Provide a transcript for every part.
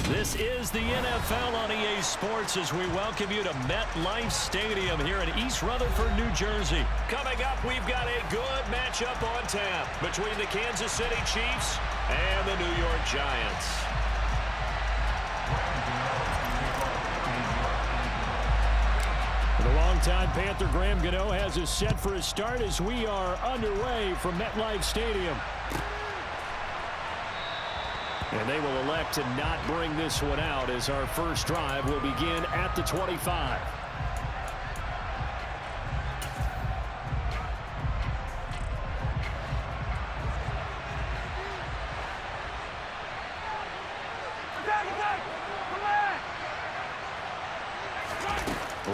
This is the NFL on EA Sports as we welcome you to MetLife Stadium here in East Rutherford, New Jersey. Coming up, we've got a good matchup on tap between the Kansas City Chiefs and the New York Giants. The longtime Panther Graham Gano has us set for a start as we are underway from MetLife Stadium. And they will elect to not bring this one out as our first drive will begin at the 25.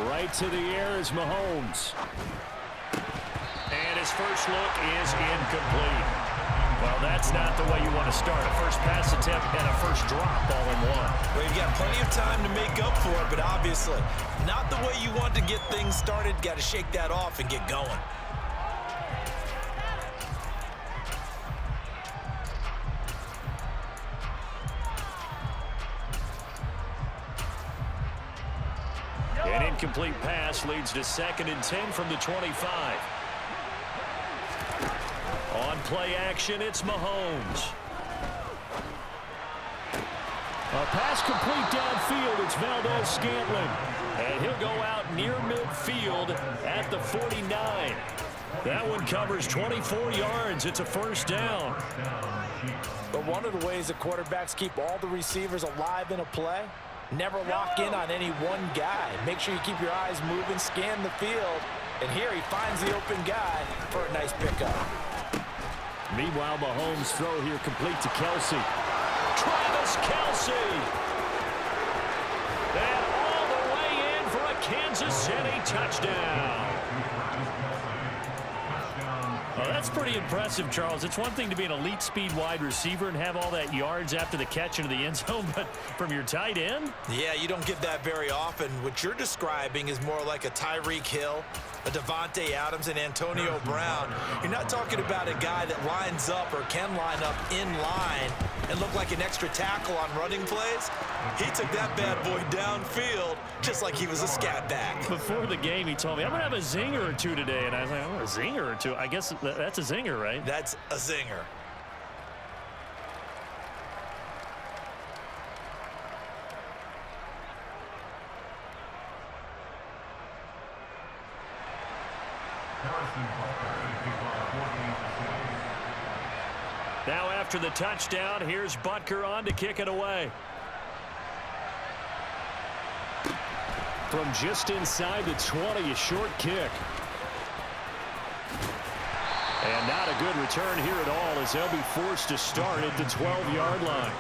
Right to the air is Mahomes. And his first look is incomplete. Well, that's not the way you want to start. A first pass attempt and a first drop all in one. Well, you've got plenty of time to make up for it, but obviously not the way you want to get things started. Got to shake that off and get going. An incomplete pass leads to 2nd and 10 from the 25. On play action, it's Mahomes. A pass complete downfield. It's Valdez-Scantling. And he'll go out near midfield at the 49. That one covers 24 yards. It's a first down. But one of the ways that quarterbacks keep all the receivers alive in a play, never lock in on any one guy. Make sure you keep your eyes moving, scan the field. And here he finds the open guy for a nice pickup. Meanwhile, Mahomes' throw here complete to Kelsey. Travis Kelsey. And all the way in for a Kansas City touchdown. Well, that's pretty impressive, Charles. It's one thing to be an elite speed wide receiver and have all that yards after the catch into the end zone, but from your tight end? Yeah, you don't get that very often. What you're describing is more like a Tyreek Hill, a Devontae Adams, and Antonio Brown. You're not talking about a guy that lines up or can line up in line and look like an extra tackle on running plays. He took that bad boy downfield just like he was a scat back. Before the game, he told me, I'm going to have a zinger or two today. And I was like, oh, a zinger or two? I guess that's a zinger, right? That's a zinger. Now after the touchdown, here's Butker on to kick it away. From just inside the 20, a short kick. And not a good return here at all as they'll be forced to start at the 12-yard line.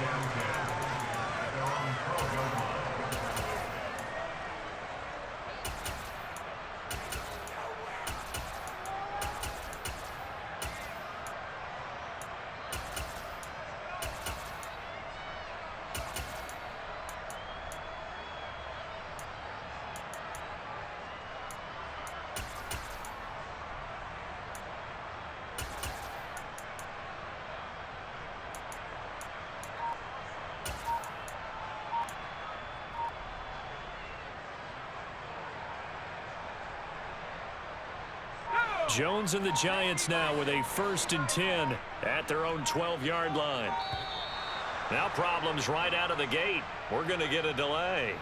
Jones and the Giants now with a 1st and 10 at their own 12-yard line. Now problems right out of the gate. We're going to get a delay.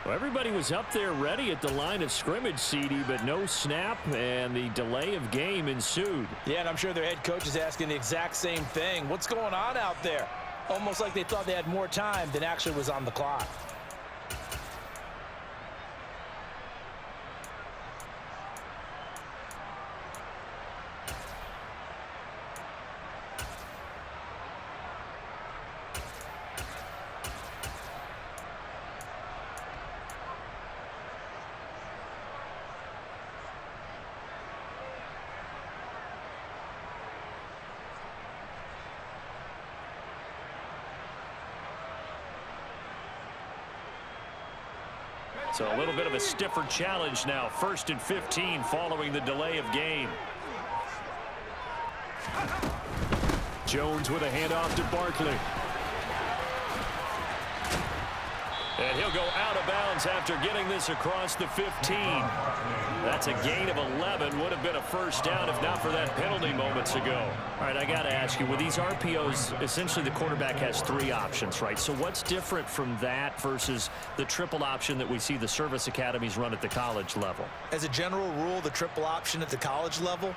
Well, everybody was up there ready at the line of scrimmage, CD, but no snap, and the delay of game ensued. Yeah, and I'm sure their head coach is asking the exact same thing. What's going on out there? Almost like they thought they had more time than actually was on the clock. So a little bit of a stiffer challenge now. 1st and 15 following the delay of game. Jones with a handoff to Barkley. And he'll go out of bounds after getting this across the 15. That's a gain of 11. Would have been a first down if not for that penalty moments ago. All right, I got to ask you, with these RPOs, essentially the quarterback has 3 options, right? So what's different from that versus the triple option that we see the service academies run at the college level? As a general rule, the triple option at the college level,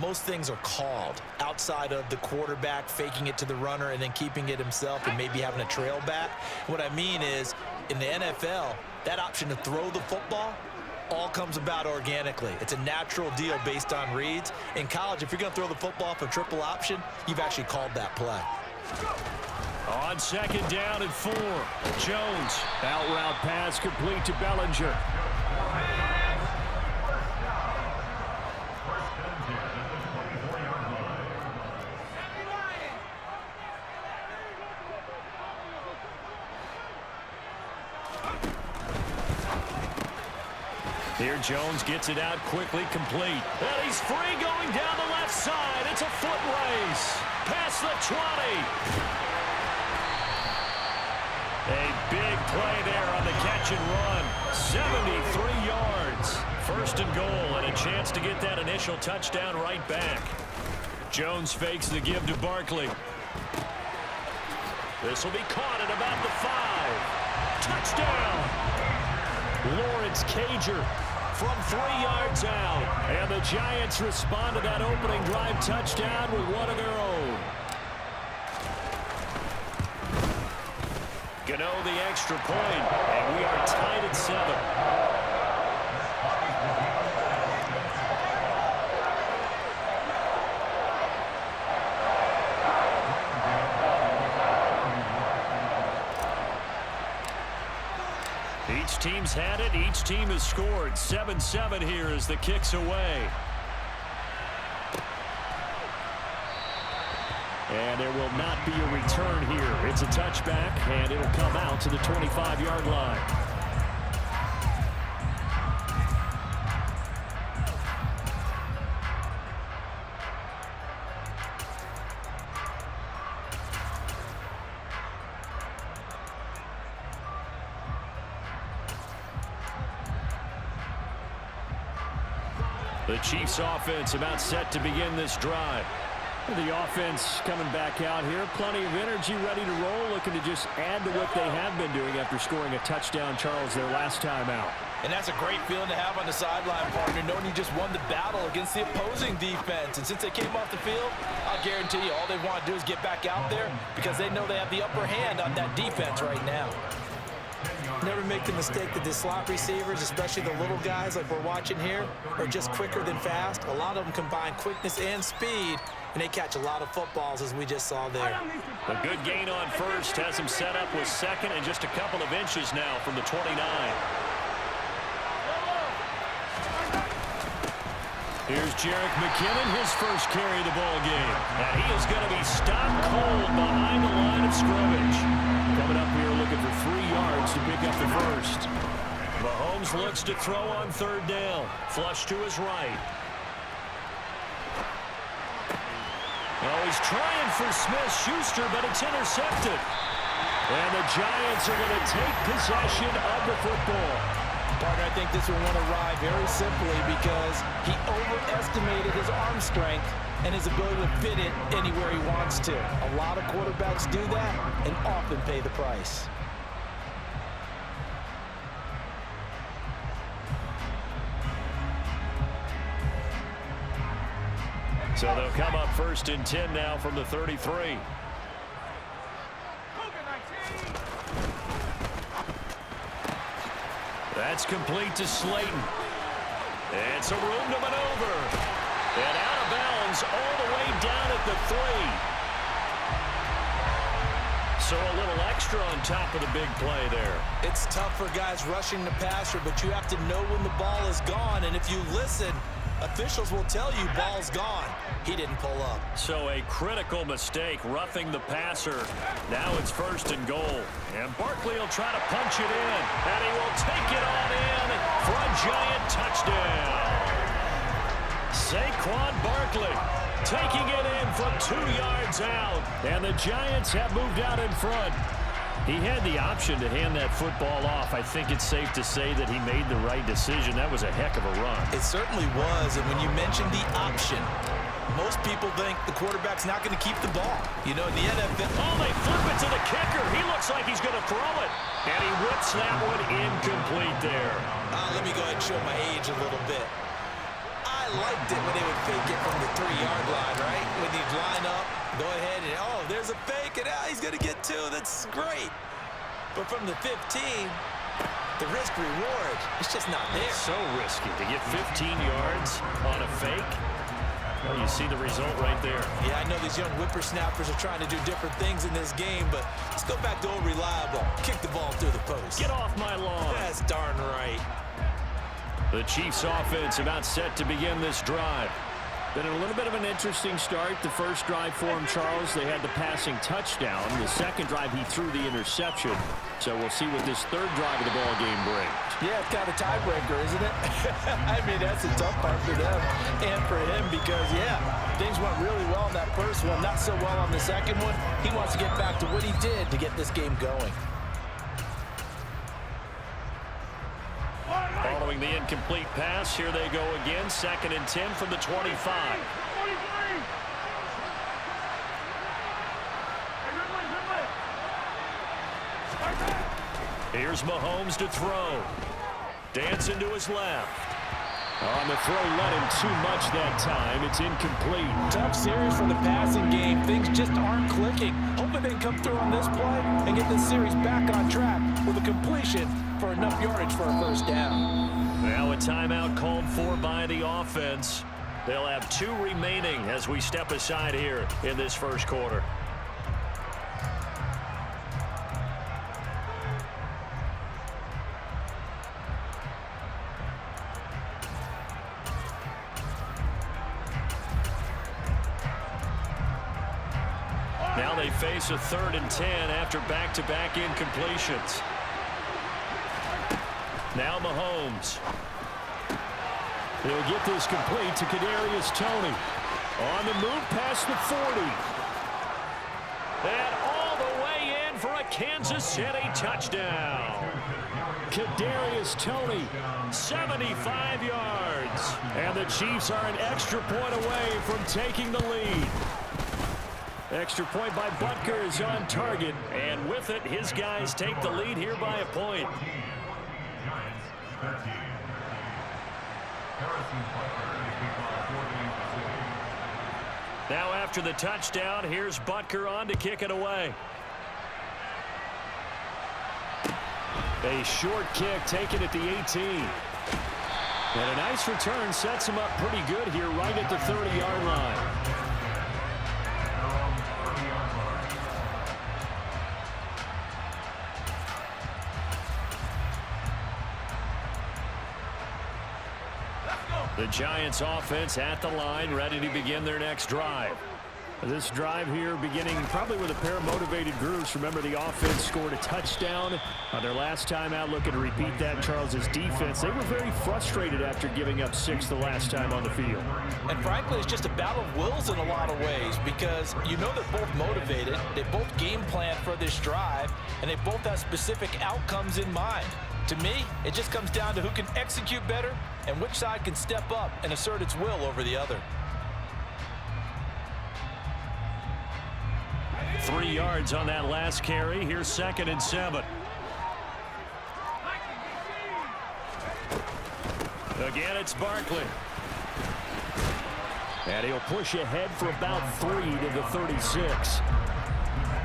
most things are called outside of the quarterback faking it to the runner and then keeping it himself and maybe having a trail back. What I mean is, in the NFL, that option to throw the football all comes about organically. It's a natural deal based on reads. In college, if you're going to throw the football for triple option, you've actually called that play. On second down and 4, Jones. Out route pass complete to Bellinger. Here Jones gets it out quickly, complete. And he's free going down the left side. It's a foot race. Past the 20. A big play there on the catch and run. 73 yards. First and goal and a chance to get that initial touchdown right back. Jones fakes the give to Barkley. This will be caught at about the 5. Touchdown. Lawrence Cager from 3 yards out. And the Giants respond to that opening drive touchdown with one of their own. Gano the extra point, and we are tied at 7. Each team's had it. Each team has scored. 7-7 here as the kick's away. And there will not be a return here. It's a touchback, and it'll come out to the 25-yard line. The Chiefs offense about set to begin this drive. The offense coming back out here. Plenty of energy, ready to roll, looking to just add to what they have been doing after scoring a touchdown, Charles, their last time out. And that's a great feeling to have on the sideline, partner, knowing you just won the battle against the opposing defense. And since they came off the field, I'll guarantee you all they want to do is get back out there because they know they have the upper hand on that defense right now. Never make the mistake that the slot receivers, especially the little guys like we're watching here, are just quicker than fast. A lot of them combine quickness and speed, and they catch a lot of footballs, as we just saw there. A good gain on first has him set up with second and just a couple of inches now from the 29. Here's Jerick McKinnon, his first carry of the ball game. And he is going to be stopped cold behind the line of scrimmage. Coming up here looking for 3 yards to pick up the first. Mahomes looks to throw on third down. Flush to his right. Oh, he's trying for Smith-Schuster, but it's intercepted. And the Giants are going to take possession of the football. Partner, I think this will want to ride very simply because he overestimated his arm strength and his ability to fit it anywhere he wants to. A lot of quarterbacks do that and often pay the price. So they'll come up first and 10 now from the 33. That's complete to Slayton. And some room to maneuver. And out of bounds all the way down at the 3. So a little extra on top of the big play there. It's tough for guys rushing the passer, but you have to know when the ball is gone. And if you listen, officials will tell you ball's gone. He didn't pull up. So a critical mistake, roughing the passer. Now it's first and goal. And Barkley will try to punch it in. And he will take it on in for a Giant touchdown. Saquon Barkley taking it in from 2 yards out. And the Giants have moved out in front. He had the option to hand that football off. I think it's safe to say that he made the right decision. That was a heck of a run. It certainly was, and when you mentioned the option, most people think the quarterback's not going to keep the ball. You know, in the NFL... Oh, they flip it to the kicker. He looks like he's going to throw it. And he whips that one incomplete there. Let me go ahead and show my age a little bit. I liked it when they would fake it from the 3-yard line, right? When they'd line up, go ahead and, oh, there's a fake, and he's going to get 2. That's great. But from the 15, the risk-reward, it's just not there. So risky to get 15 yards on a fake. Well, you see the result right there. Yeah, I know these young whippersnappers are trying to do different things in this game, but let's go back to old reliable. Kick the ball through the post. Get off my lawn. That's darn right. The Chiefs offense about set to begin this drive. Been a little bit of an interesting start. The first drive for him, Charles, they had the passing touchdown. The second drive, he threw the interception. So we'll see what this third drive of the ball game brings. Yeah, it's kind of a tiebreaker, isn't it? I mean, that's a tough part for them and for him because, yeah, things went really well in that first one, not so well on the second one. He wants to get back to what he did to get this game going. Following the incomplete pass, here they go again. 2nd and 10 from the 25. Here's Mahomes to throw. Dancing to his left. On the throw, let him too much that time. It's incomplete. Tough series for the passing game. Things just aren't clicking. Hoping they can come through on this play and get this series back on track with a completion for enough yardage for a first down. Now a timeout called for by the offense. They'll have 2 remaining as we step aside here in this first quarter. Now they face a 3rd and 10 after back-to-back incompletions. Now Mahomes. He'll get this complete to Kadarius Toney. On the move past the 40. And all the way in for a Kansas City touchdown. Kadarius Toney, 75 yards. And the Chiefs are an extra point away from taking the lead. Extra point by Butker is on target. And with it, his guys take the lead here by a point. Now after the touchdown, here's Butker on to kick it away. A short kick taken at the 18. And a nice return sets him up pretty good here right at the 30-yard line. The Giants offense at the line, ready to begin their next drive. This drive here beginning probably with a pair of motivated groups. Remember, the offense scored a touchdown on their last time out. Looking to repeat that. Charles's defense, they were very frustrated after giving up 6 the last time on the field. And frankly, it's just a battle of wills in a lot of ways because you know they're both motivated. They both game plan for this drive, and they both have specific outcomes in mind. To me, it just comes down to who can execute better and which side can step up and assert its will over the other. 3 yards on that last carry. Here's 2nd and 7. Again, it's Barkley. And he'll push ahead for about 3 to the 36.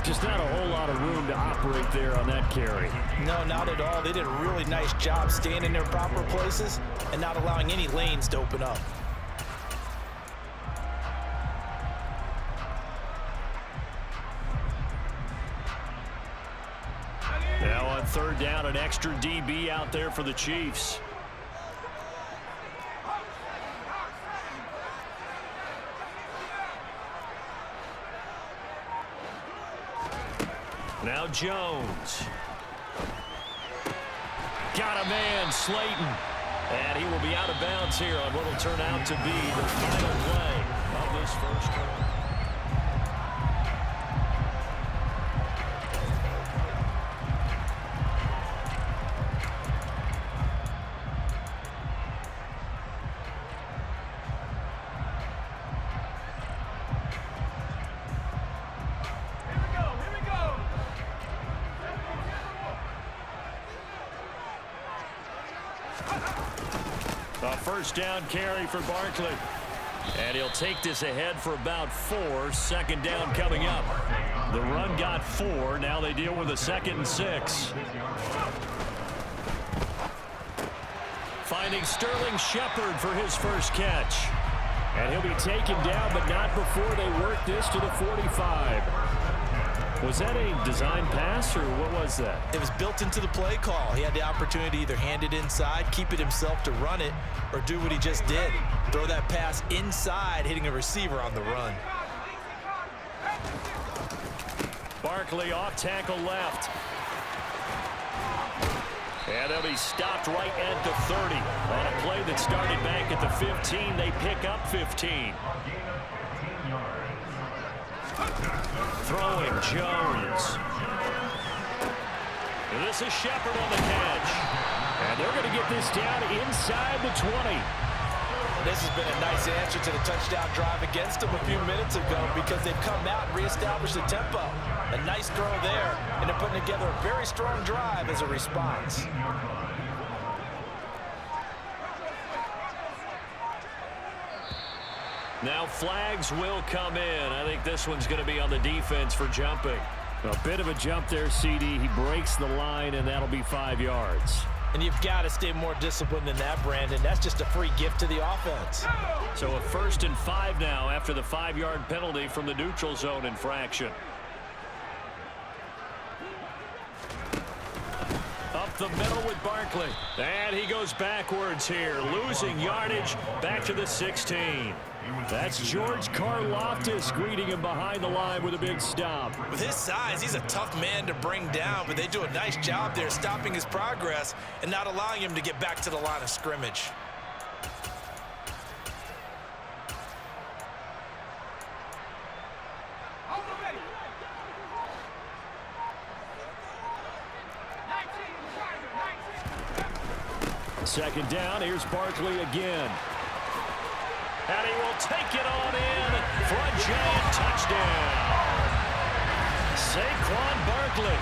Just not a whole lot of room to operate there on that carry. No, not at all. They did a really nice job staying in their proper places and not allowing any lanes to open up. Now on 3rd down, an extra DB out there for the Chiefs. Now Jones. Got a man, Slayton. And he will be out of bounds here on what will turn out to be the final play of this first quarter. A first down carry for Barkley. And he'll take this ahead for about 4. Second down coming up. The run got 4. Now they deal with a 2nd and 6. Finding Sterling Shepard for his first catch. And he'll be taken down, but not before they work this to the 45. Was that a design pass, or what was that? It was built into the play call. He had the opportunity to either hand it inside, keep it himself to run it, or do what he just did. Throw that pass inside, hitting a receiver on the run. Barkley off tackle left. And they'll be stopped right at the 30. On a play that started back at the 15, they pick up 15. Throwing Jones. And this is Shepard on the catch. And they're going to get this down inside the 20. This has been a nice answer to the touchdown drive against them a few minutes ago because they've come out and reestablished the tempo. A nice throw there, and they're putting together a very strong drive as a response. Now flags will come in. I think this one's going to be on the defense for jumping. A bit of a jump there, CD. He breaks the line, and that'll be 5 yards. And you've got to stay more disciplined than that, Brandon. That's just a free gift to the offense. So a 1st and 5 now after the 5-yard penalty from the neutral zone infraction. Up the middle with Barkley. And he goes backwards here, losing yardage back to the 16. That's George Karlaftis greeting him behind the line with a big stop. With his size, he's a tough man to bring down, but they do a nice job there stopping his progress and not allowing him to get back to the line of scrimmage. Second down, here's Barkley again. And he will take it on in for a giant touchdown. Saquon Barkley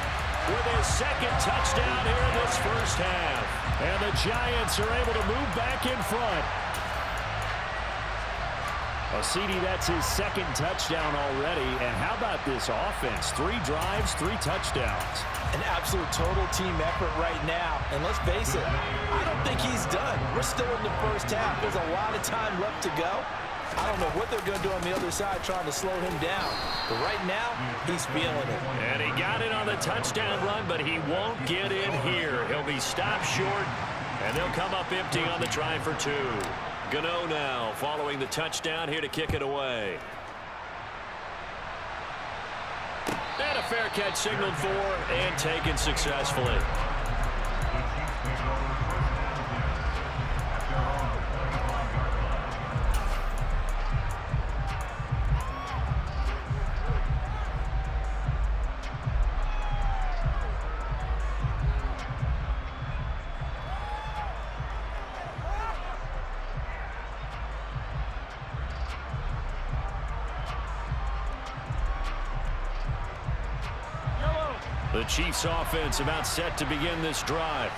with his 2nd touchdown here in this first half. And the Giants are able to move back in front. Well, CD, that's his 2nd touchdown already. And how about this offense? 3 drives, 3 touchdowns. An absolute total team effort right now. And let's face it, I don't think he's done. We're still in the first half. There's a lot of time left to go. I don't know what they're going to do on the other side trying to slow him down. But right now, he's feeling it. And he got it on the touchdown run, but he won't get in here. He'll be stopped short, and they'll come up empty on the try for 2. Gano now following the touchdown here to kick it away. And a fair catch signaled for and taken successfully. The Chiefs offense about set to begin this drive.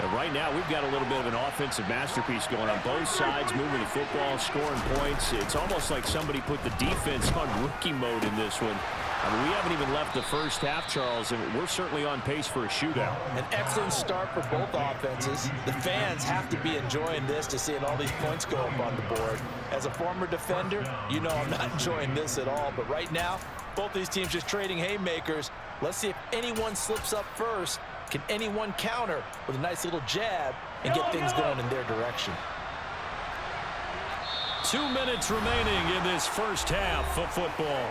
And right now, we've got a little bit of an offensive masterpiece going on both sides, moving the football, scoring points. It's almost like somebody put the defense on rookie mode in this one. I mean, we haven't even left the first half, Charles, and we're certainly on pace for a shootout. An excellent start for both offenses. The fans have to be enjoying this to seeing all these points go up on the board. As a former defender, you know I'm not enjoying this at all. But right now, both these teams just trading haymakers. Let's see if anyone slips up first. Can anyone counter with a nice little jab and get things going in their direction? 2 minutes remaining in this first half of football.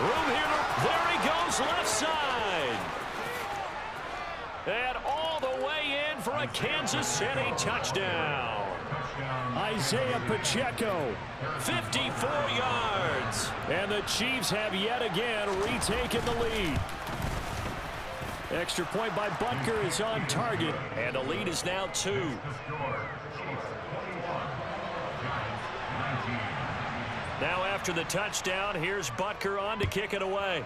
Room here. There he goes, left side. And all the way in for a Kansas City touchdown. Isaiah Pacheco. 54 yards. And the Chiefs have yet again retaken the lead. Extra point by Butker is on target. And the lead is now 2. Now after the touchdown, here's Butker on to kick it away.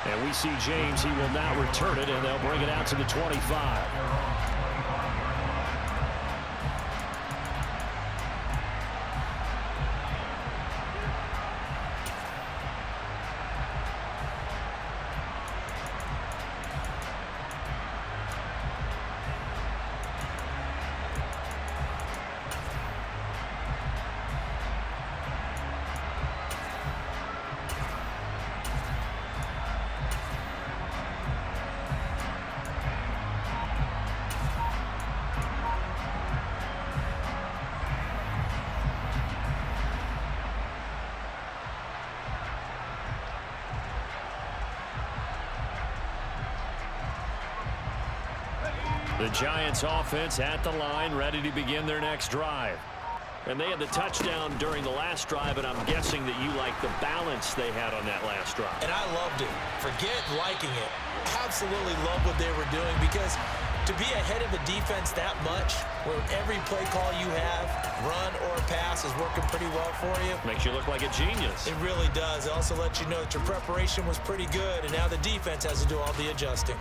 And we see James. He will now return it, and they'll bring it out to the 25. The Giants offense at the line, ready to begin their next drive. And they had the touchdown during the last drive, and I'm guessing that you like the balance they had on that last drive. And I loved it. Forget liking it. Absolutely love what they were doing, because to be ahead of a defense that much, where every play call you have, run or pass, is working pretty well for you. Makes you look like a genius. It really does. It also lets you know that your preparation was pretty good, and now the defense has to do all the adjusting.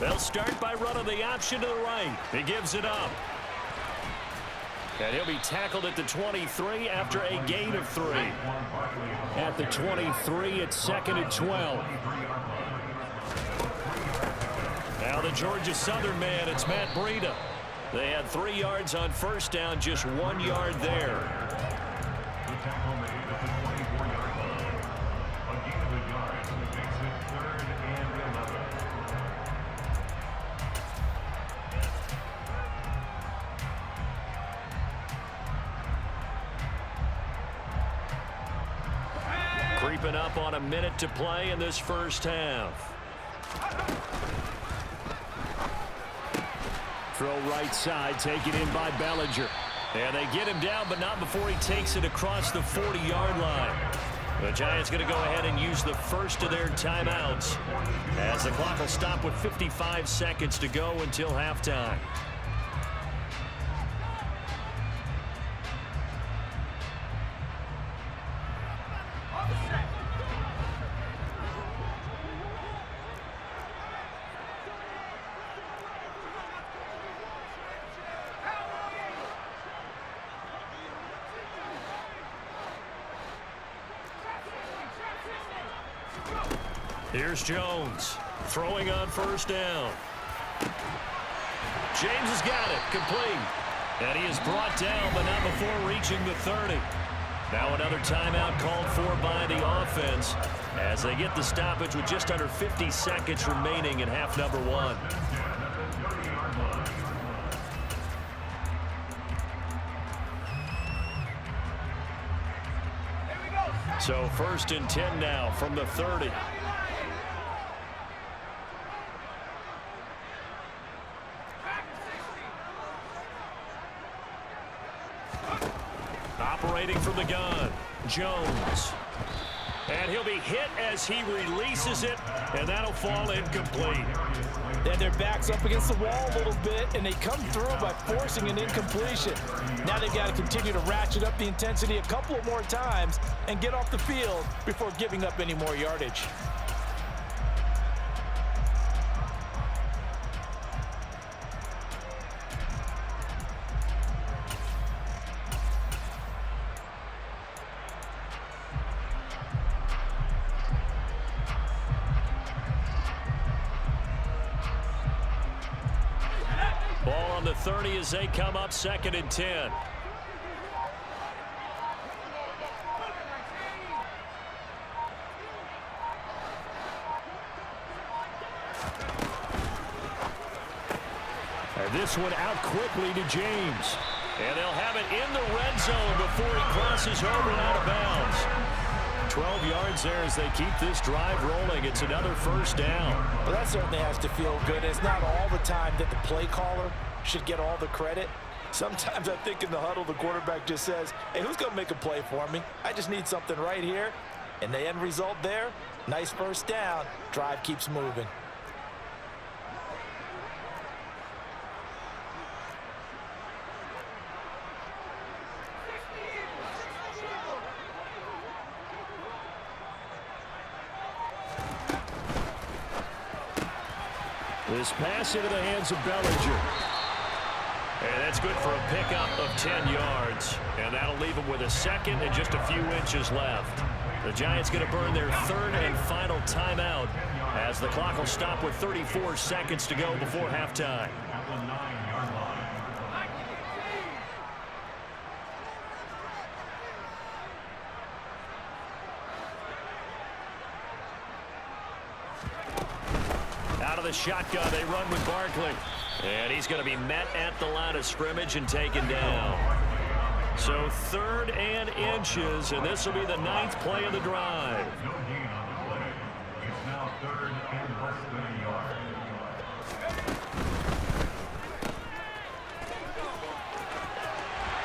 They'll start by running the option to the right. He gives it up. And he'll be tackled at the 23 after a gain of 3. At the 23, it's 2nd and 12. Now the Georgia Southern man, it's Matt Breida. They had 3 yards on first down, just 1 yard there. Creeping up on a minute to play in this first half. Throw right side, taken in by Bellinger. And they get him down, but not before he takes it across the 40-yard line. The Giants going to go ahead and use the first of their timeouts, as the clock will stop with 55 seconds to go until halftime. Here's Jones, throwing on first down. James has got it, complete. And he is brought down, but not before reaching the 30. Now another timeout called for by the offense, as they get the stoppage with just under 50 seconds remaining in half number 1. So 1st and 10 now from the 30. Operating from the gun, Jones. And he'll be hit as he releases it, and that'll fall incomplete. And their back's up against the wall a little bit, and they come through by forcing an incompletion. Now they've got to continue to ratchet up the intensity a couple of more times and get off the field before giving up any more yardage. Ball on the 30 as they come up 2nd and 10. And this one out quickly to James. And they'll have it in the red zone before he crosses over and out of bounds. 12 yards there as they keep this drive rolling. It's another first down. Well, that certainly has to feel good. It's not all the time that the play caller should get all the credit. Sometimes I think in the huddle, the quarterback just says, hey, who's going to make a play for me? I just need something right here. And the end result there, nice first down. Drive keeps moving. This pass into the hands of Bellinger. And that's good for a pickup of 10 yards. And that'll leave them with a second and just a few inches left. The Giants going to burn their 3rd and final timeout as the clock will stop with 34 seconds to go before halftime. Out of the shotgun, they run with Barkley. And he's going to be met at the line of scrimmage and taken down. So 3rd and inches, and this will be the 9th play of the drive.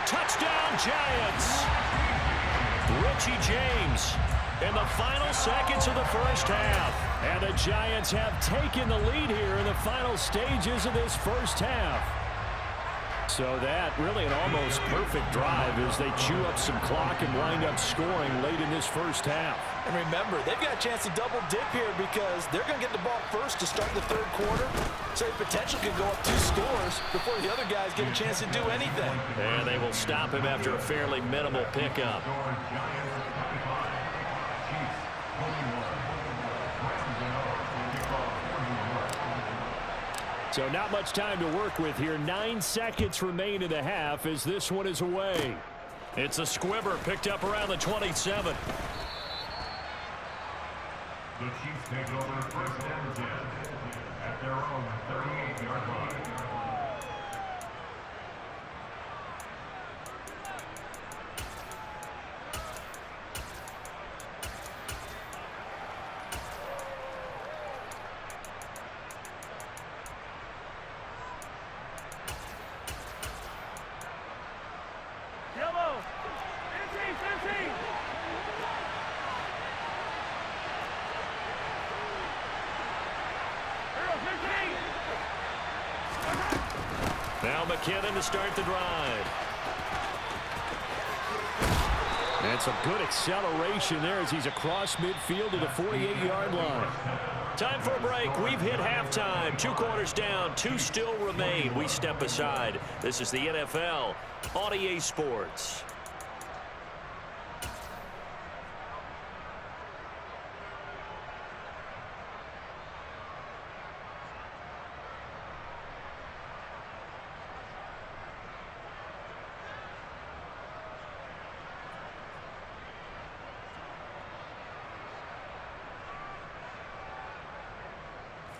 Touchdown, Giants! Richie James in the final seconds of the first half. And the Giants have taken the lead here in the final stages of this first half. So that really an almost perfect drive as they chew up some clock and wind up scoring late in this first half. And remember, they've got a chance to double dip here because they're going to get the ball first to start the 3rd quarter. So they potentially could go up 2 scores before the other guys get a chance to do anything. And they will stop him after a fairly minimal pickup. So not much time to work with here. 9 seconds remain in the half as this one is away. It's a squibber picked up around the 27. The Chiefs take over 1st and 10 at their own 38-yard line. Now McKinnon to start the drive. And some good acceleration there as he's across midfield to the 48-yard line. Time for a break. We've hit halftime. 2 quarters down. 2 still remain. We step aside. This is the NFL on EA Sports.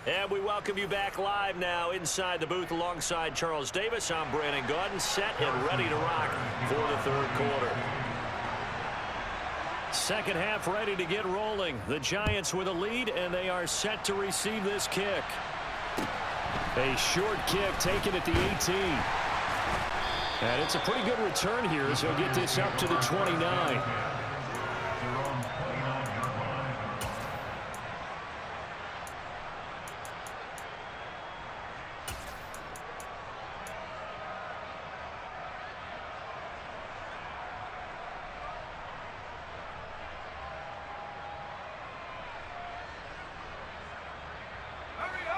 And we welcome you back live now inside the booth alongside Charles Davis. I'm Brandon Gaudin, set and ready to rock for the 3rd quarter. Second half ready to get rolling. The Giants with a lead, and they are set to receive this kick. A short kick taken at the 18. And it's a pretty good return here as he'll get this up to the 29.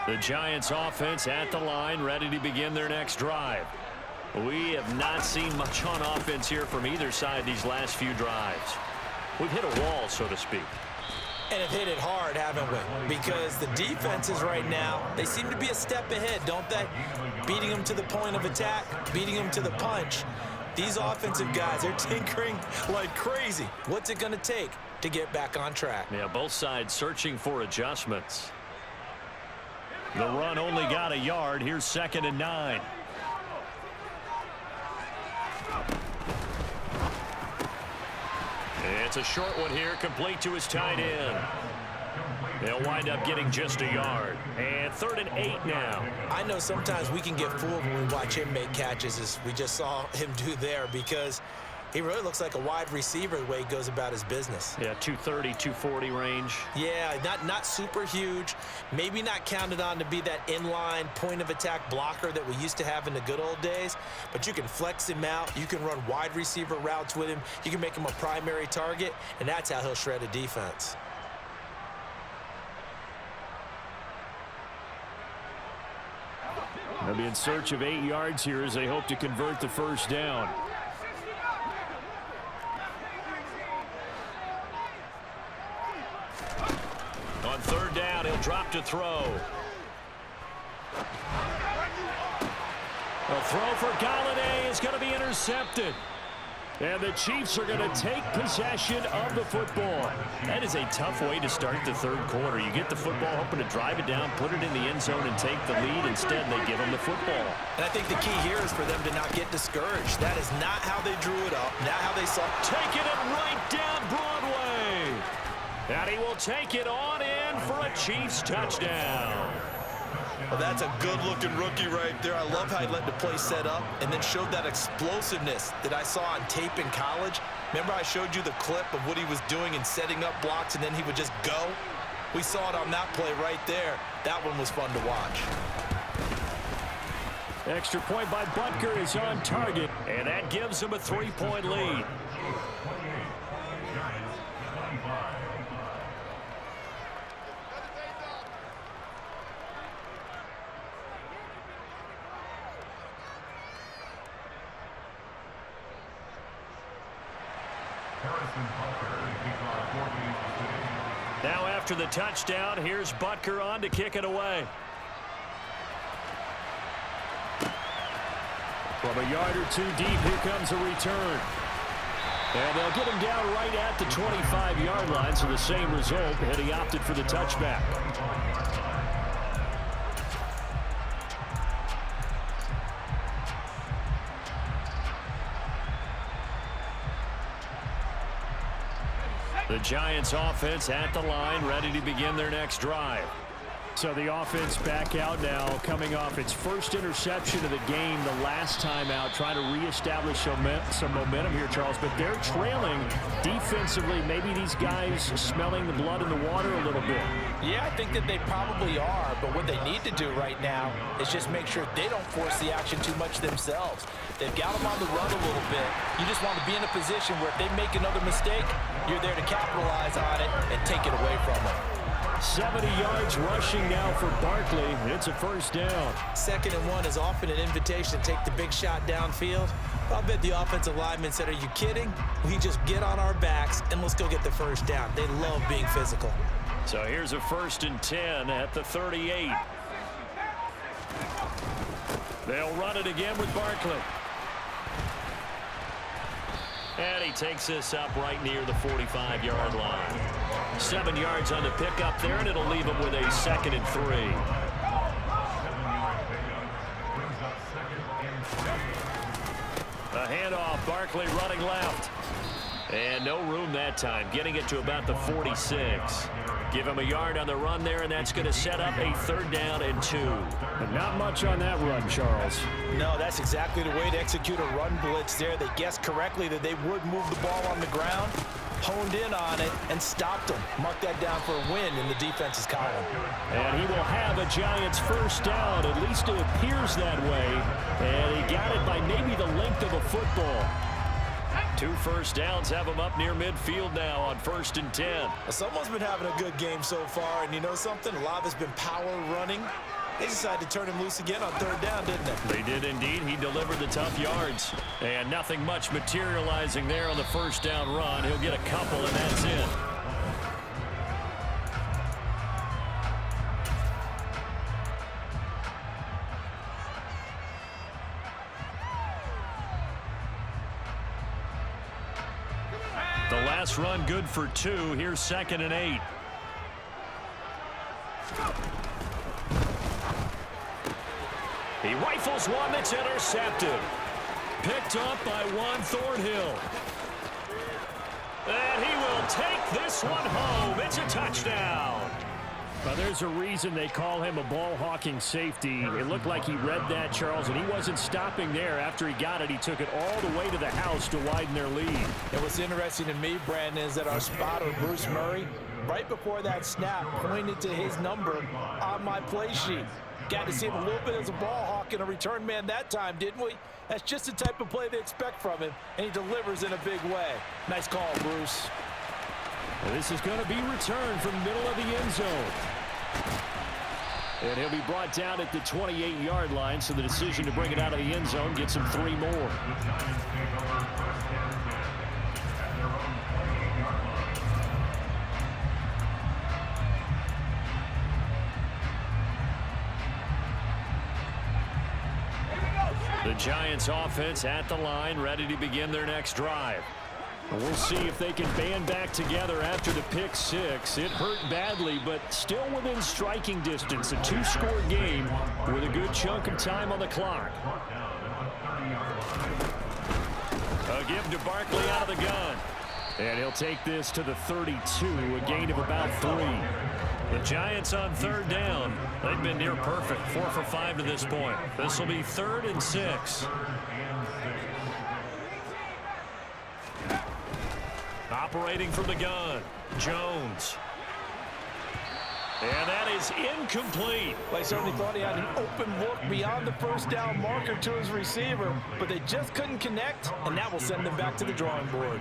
The Giants offense at the line, ready to begin their next drive. We have not seen much on offense here from either side these last few drives. We've hit a wall, so to speak. And have hit it hard, haven't we? Because the defenses right now, they seem to be a step ahead, don't they? Beating them to the point of attack, beating them to the punch. These offensive guys, they're tinkering like crazy. What's it going to take to get back on track? Yeah, both sides searching for adjustments. The run only got a yard. Here's 2nd and 9. It's a short one here, complete to his tight end. They'll wind up getting just a yard. And 3rd and 8 now. I know sometimes we can get fooled when we watch him make catches, as we just saw him do there, because he really looks like a wide receiver the way he goes about his business. Yeah, 230, 240 range. Yeah, not super huge. Maybe not counted on to be that inline point-of-attack blocker that we used to have in the good old days, but you can flex him out. You can run wide receiver routes with him. You can make him a primary target, and that's how he'll shred a defense. They'll be in search of 8 yards here as they hope to convert the first down. On 3rd down, he'll drop to throw. A throw for Galladay is going to be intercepted. And the Chiefs are going to take possession of the football. That is a tough way to start the 3rd quarter. You get the football, hoping to drive it down, put it in the end zone, and take the lead. Instead, they give them the football. And I think the key here is for them to not get discouraged. That is not how they drew it up, not how they saw it. Taking it right down Broadway. And he will take it on in for a Chiefs touchdown. Well, that's a good-looking rookie right there. I love how he let the play set up and then showed that explosiveness that I saw on tape in college. Remember I showed you the clip of what he was doing and setting up blocks, and then he would just go? We saw it on that play right there. That one was fun to watch. Extra point by Butker is on target, and that gives him a 3-point lead. Now after the touchdown, here's Butker on to kick it away. From a yard or 2 deep, here comes a return. And they'll get him down right at the 25-yard line, so the same result, and he opted for the touchback. The Giants offense at the line, ready to begin their next drive. So the offense back out now, coming off its first interception of the game the last time out, trying to reestablish some momentum here, Charles. But they're trailing defensively. Maybe these guys smelling the blood in the water a little bit. Yeah, I think that they probably are. But what they need to do right now is just make sure they don't force the action too much themselves. They've got them on the run a little bit. You just want to be in a position where if they make another mistake, you're there to capitalize on it and take it away from them. 70 yards rushing now for Barkley. It's a first down. 2nd and 1 is often an invitation to take the big shot downfield. I'll bet the offensive lineman said, are you kidding? We just get on our backs and let's go get the first down. They love being physical. So here's a 1st and 10 at the 38. They'll run it again with Barkley. And he takes this up right near the 45-yard line. 7 yards on the pickup there, and it'll leave him with a 2nd and 3. A handoff, Barkley running left. And no room that time, getting it to about the 46. Give him a yard on the run there, and that's going to set up a 3rd down and 2. But not much on that run, Charles. No, that's exactly the way to execute a run blitz there. They guessed correctly that they would move the ball on the ground, honed in on it, and stopped them. Mark that down for a win in the defense's column. And he will have a Giants first down. At least it appears that way. And he got it by maybe the length of a football. 2 first downs have him up near midfield now on 1st and 10. Someone's been having a good game so far, and you know something? A lot of it's been power running. They decided to turn him loose again on 3rd down, didn't they? They did indeed. He delivered the tough yards. And nothing much materializing there on the 1st down run. He'll get a couple, and that's it. The last run good for 2. Here's 2nd and 8. He rifles one that's intercepted. Picked up by Juan Thornhill. And he will take this one home. It's a touchdown. Well, there's a reason they call him a ball-hawking safety. It looked like he read that, Charles, and he wasn't stopping there. After he got it, he took it all the way to the house to widen their lead. And what's interesting to me, Brandon, is that our spotter, Bruce Murray, right before that snap, pointed to his number on my play sheet. Got to see him a little bit as a ball hawk and a return man that time, didn't we? That's just the type of play they expect from him, and he delivers in a big way. Nice call, Bruce. Well, this is going to be returned from the middle of the end zone. And he'll be brought down at the 28-yard line, so the decision to bring it out of the end zone gets him 3 more. The Giants offense at the line, ready to begin their next drive. And we'll see if they can band back together after the pick 6. It hurt badly, but still within striking distance. A 2-score game with a good chunk of time on the clock. A give to Barkley out of the gun. And he'll take this to the 32, a gain of about 3. The Giants on 3rd down. They've been near perfect, 4 for 5 to this point. This will be 3rd and 6. Operating from the gun, Jones. And that is incomplete. Well, I certainly thought he had an open look beyond the 1st down marker to his receiver, but they just couldn't connect, and that will send them back to the drawing board.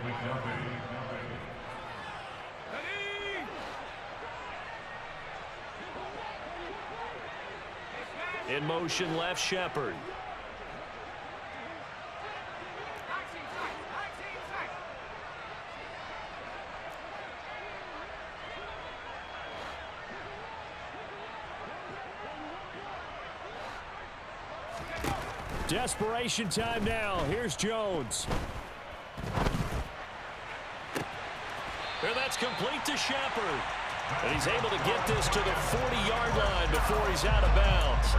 In motion, left Shepard. Desperation time now. Here's Jones. And that's complete to Shepard. And he's able to get this to the 40-yard line before he's out of bounds.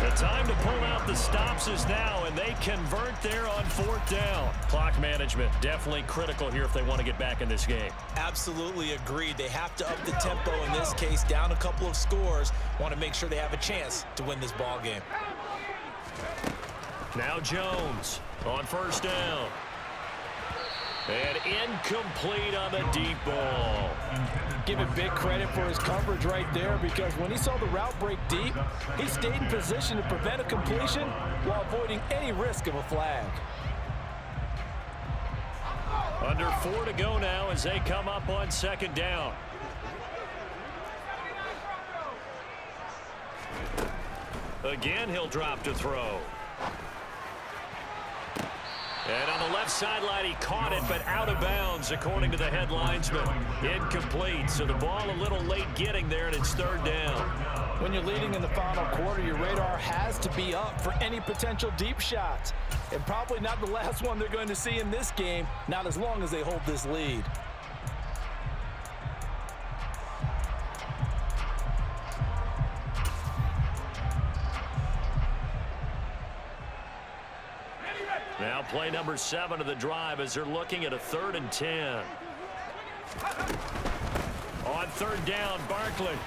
The time to pull out the stops is now, and they convert there on 4th down. Clock management definitely critical here if they want to get back in this game. Absolutely agreed. They have to up the tempo in this case, down a couple of scores. Want to make sure they have a chance to win this ball game. Now Jones on 1st down. And incomplete on the deep ball. Give him big credit for his coverage right there, because when he saw the route break deep, he stayed in position to prevent a completion while avoiding any risk of a flag. Under 4 to go now as they come up on 2nd down. Again, he'll drop to throw. And on the left sideline, he caught it, but out of bounds, according to the head linesman. Incomplete, so the ball a little late getting there, and it's 3rd down. When you're leading in the final quarter, your radar has to be up for any potential deep shots. And probably not the last one they're going to see in this game, not as long as they hold this lead. Now play number 7 of the drive as they're looking at a 3rd and 10. On 3rd down, Barkley.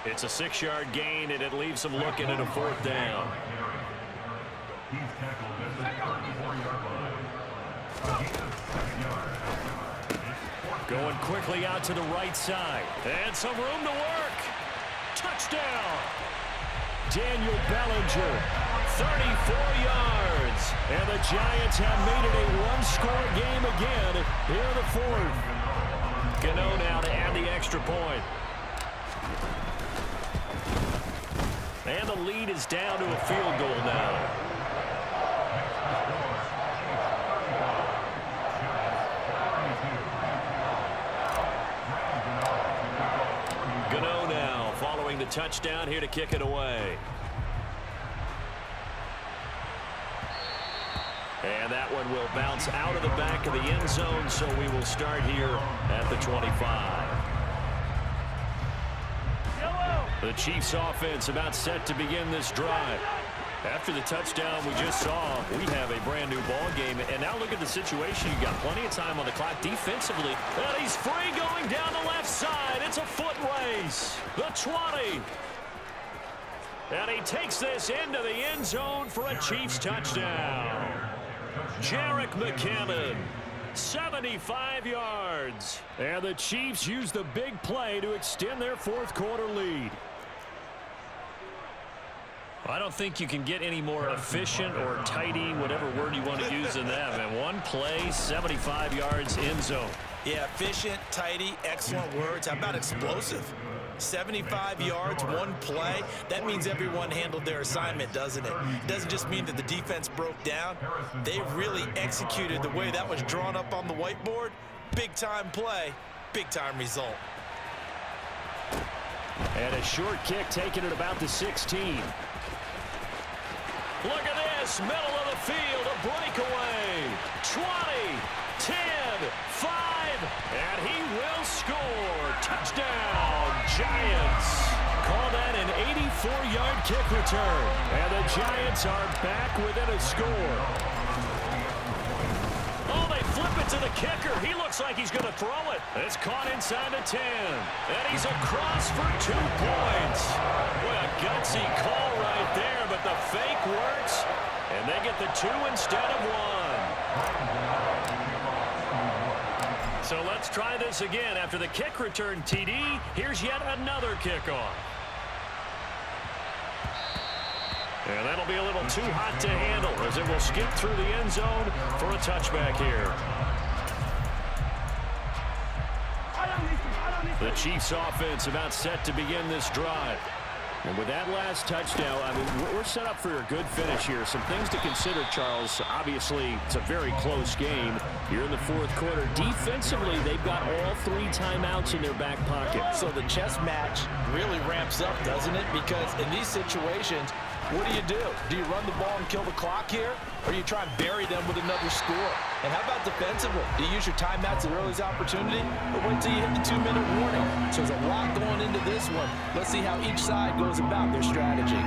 It's a 6-yard gain, and it leaves them looking at a 4th down. Going quickly out to the right side. And some room to work. Touchdown. Daniel Bellinger, 34 yards. And the Giants have made it a 1-score game again here in the 4th. Gano now to add the extra point. And the lead is down to a field goal now. Gano now following the touchdown here to kick it away. And that one will bounce out of the back of the end zone, so we will start here at the 25. The Chiefs offense about set to begin this drive. After the touchdown we just saw, we have a brand new ball game. And now look at the situation. You got plenty of time on the clock defensively. And he's free going down the left side. It's a foot race. The 20. And he takes this into the end zone for a Chiefs touchdown. Jerick McKinnon, 75 yards. And the Chiefs use the big play to extend their fourth quarter lead. I don't think you can get any more efficient or tidy, whatever word you want to use in that. And one play, 75 yards, end zone. Yeah, efficient, tidy, excellent words. How about explosive? 75 yards, one play. That means everyone handled their assignment, doesn't it? It doesn't just mean that the defense broke down. They really executed the way that was drawn up on the whiteboard. Big-time play, big-time result. And a short kick taken at about the 16. Look at this, middle of the field, a breakaway. 20, 10, 5, and he will score. Touchdown, Giants. Call that an 84-yard kick return. And the Giants are back within a score. Oh, they flip it to the kicker. He looks like he's going to throw it. It's caught inside the 10. And he's across for 2 points. Boy, a gutsy call right there, but the fake works. And they get the 2 instead of 1. So let's try this again. After the kick return TD, here's yet another kickoff. And that'll be a little too hot to handle as it will skip through the end zone for a touchback here. The Chiefs offense about set to begin this drive. And with that last touchdown, I mean, we're set up for a good finish here. Some things to consider, Charles. Obviously, it's a very close game. You're in the fourth quarter. Defensively, they've got all 3 timeouts in their back pocket. So the chess match really ramps up, doesn't it? Because in these situations, what do? Do you run the ball and kill the clock here? Or do you try and bury them with another score? And how about defensively? Do you use your timeouts at earliest opportunity? Or wait till you hit the 2-minute warning? So there's a lot going into this one. Let's see how each side goes about their strategy.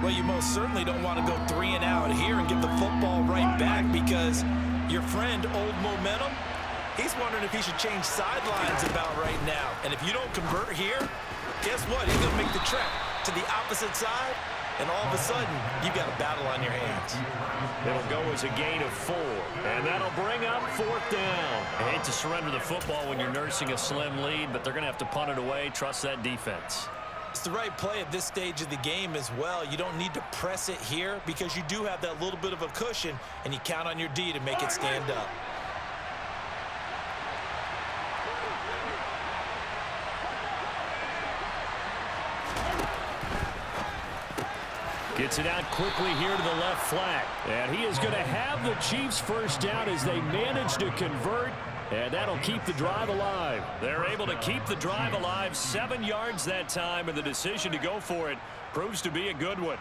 Well, you most certainly don't want to go 3 and out here and give the football right back because your friend, Old Momentum, he's wondering if he should change sidelines about right now. And if you don't convert here, guess what? He's going to make the trek to the opposite side. And all of a sudden, you've got a battle on your hands. It'll go as a gain of 4. And that'll bring up 4th down. I hate to surrender the football when you're nursing a slim lead, but they're going to have to punt it away. Trust that defense. It's the right play at this stage of the game as well. You don't need to press it here because you do have that little bit of a cushion, and you count on your D to make it stand up. Gets it out quickly here to the left flat. And he is going to have the Chiefs first down as they manage to convert. And that'll keep the drive alive. They're able to keep the drive alive. 7 yards that time, and the decision to go for it proves to be a good one.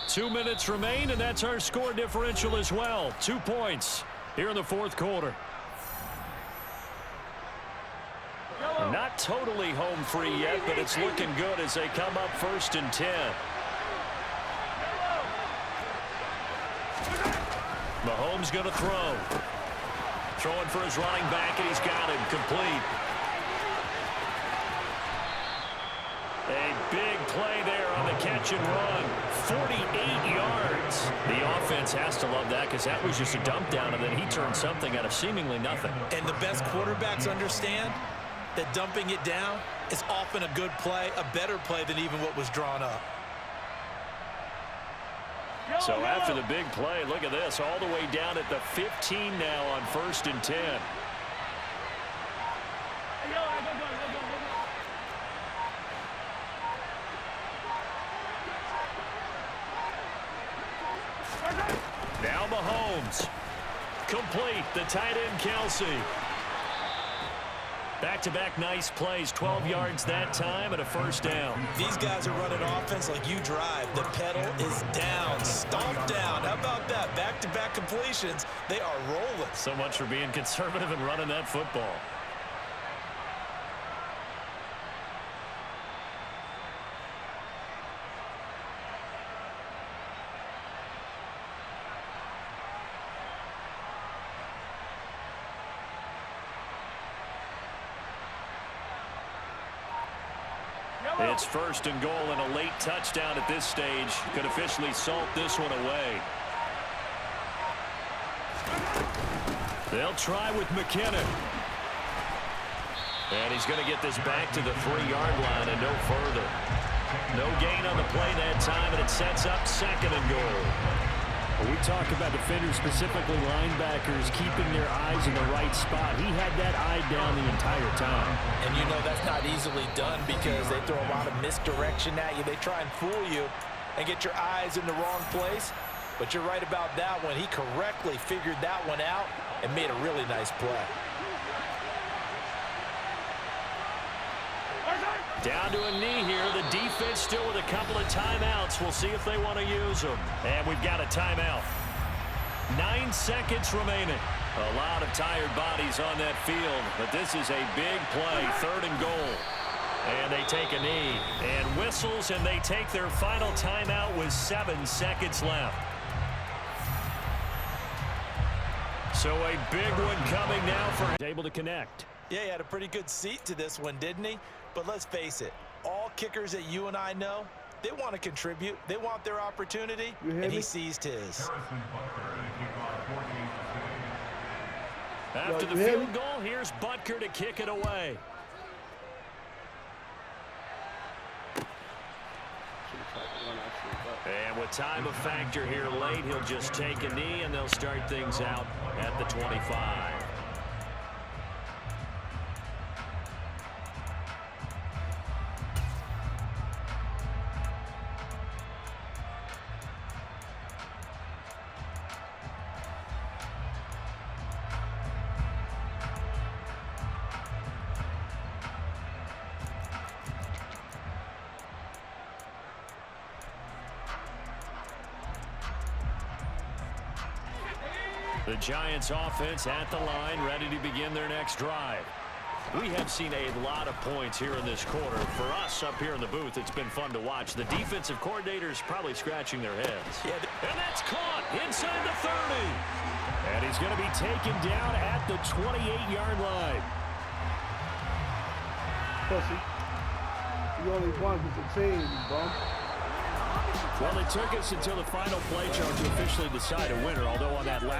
Two minutes remain, and that's our score differential as well. 2 points here in the fourth quarter. Not totally home free yet, but it's looking good as they come up 1st and 10. Mahomes going to throw. Throwing for his running back, and he's got him complete. A big play there on the catch and run. 48 yards. The offense has to love that because that was just a dump down, and then he turned something out of seemingly nothing. And the best quarterbacks understand that dumping it down is often a good play, a better play than even what was drawn up. So after the big play, look at this, all the way down at the 15 now on 1st and 10. Now Mahomes. Complete, the tight end Kelsey. Back-to-back nice plays, 12 yards that time and a first down. These guys are running offense like you drive. The pedal is down, stomped down. How about that? Back-to-back completions. They are rolling. So much for being conservative and running that football. It's first and goal, and a late touchdown at this stage could officially salt this one away. They'll try with McKinnon. And he's going to get this back to the 3-yard line and no further. No gain on the play that time, and it sets up second and goal. When we talk about defenders, specifically linebackers, keeping their eyes in the right spot. He had that eye down the entire time. And you know that's not easily done because they throw a lot of misdirection at you. They try and fool you and get your eyes in the wrong place. But you're right about that one. He correctly figured that one out and made a really nice play. Down to a knee here. The defense still with a couple of timeouts. We'll see if they want to use them. And we've got a timeout. 9 seconds remaining. A lot of tired bodies on that field, but this is a big play. 3rd and goal. And they take a knee and whistles, and they take their final timeout with 7 seconds left. So a big one coming now for Able to connect. Yeah, he had a pretty good seat to this one, didn't he? But let's face it, all kickers that you and I know, they want to contribute. They want their opportunity, and he seized his. After the field goal, here's Butker to kick it away. And with time of factor here late, he'll just take a knee, and they'll start things out at the 25. The Giants offense at the line, ready to begin their next drive. We have seen a lot of points here in this quarter. For us up here in the booth, it's been fun to watch. The defensive coordinators probably scratching their heads. And that's caught inside the 30. And he's going to be taken down at the 28-yard line. Pussy. You only won with the team, you bum. Well, it took us until the final play chart to officially decide a winner, although on that last